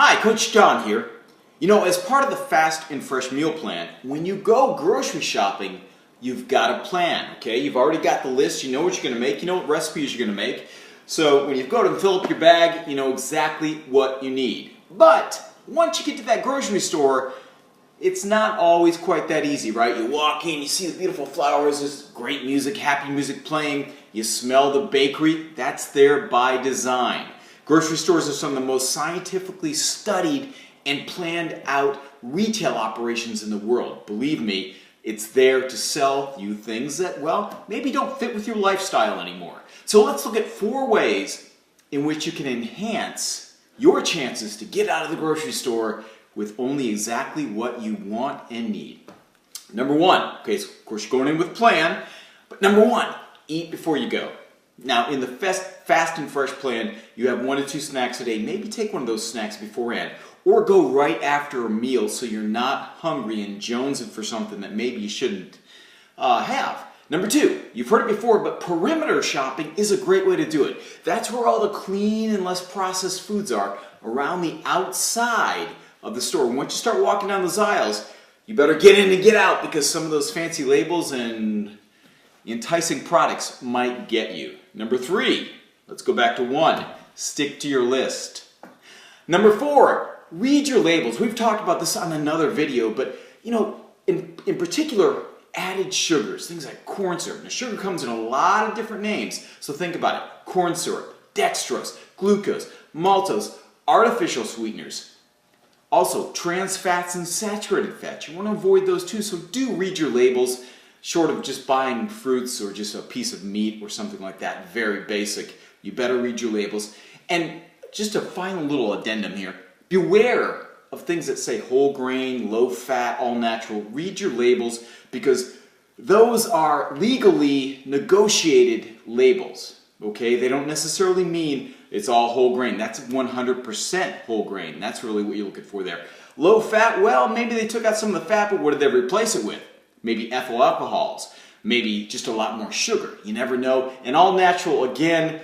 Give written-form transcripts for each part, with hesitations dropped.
Hi, Coach John here. You know, as part of the Fast and Fresh Meal Plan, when you go grocery shopping, you've got a plan, okay? You've already got the list, you know what you're going to make, you know what recipes you're going to make. So when you go to fill up your bag, you know exactly what you need. But once you get to that grocery store, it's not always quite that easy, right? You walk in, you see the beautiful flowers, there's great music, happy music playing, you smell the bakery. That's there by design. Grocery stores are some of the most scientifically studied and planned out retail operations in the world. Believe me, it's there to sell you things that, well, maybe don't fit with your lifestyle anymore. So let's look at 4 ways in which you can enhance your chances to get out of the grocery store with only exactly what you want and need. Number 1, okay, so of course you're going in with a plan, but number 1, eat before you go. Now in the Fast and Fresh plan, you have 1 to 2 snacks a day. Maybe take one of those snacks beforehand, or go right after a meal so you're not hungry and jonesing for something that maybe you shouldn't have. Number 2, you've heard it before, but perimeter shopping is a great way to do it. That's where all the clean and less processed foods are, around the outside of the store. Once you start walking down those aisles, you better get in and get out, because some of those fancy labels and enticing products might get you. Number 3, let's go back to 1, stick to your list. Number 4, read your labels. We've talked about this on another video, but you know, in particular, added sugars, things like corn syrup. Now, sugar comes in a lot of different names, so think about it. Corn syrup, dextrose, glucose, maltose, artificial sweeteners. Also, trans fats and saturated fats. You want to avoid those too, so do read your labels, short of just buying fruits or just a piece of meat or something like that. Very basic. You better read your labels. And just a final little addendum here. Beware of things that say whole grain, low fat, all natural. Read your labels, because those are legally negotiated labels. Okay? They don't necessarily mean it's all whole grain. That's 100% whole grain. That's really what you're looking for there. Low fat, well, maybe they took out some of the fat, but what did they replace it with? Maybe ethyl alcohols. Maybe just a lot more sugar. You never know. And all natural, again,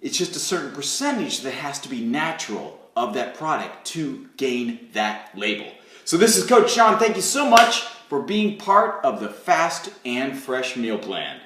it's just a certain percentage that has to be natural of that product to gain that label. So this is Coach Sean. Thank you so much for being part of the Fast and Fresh Meal Plan.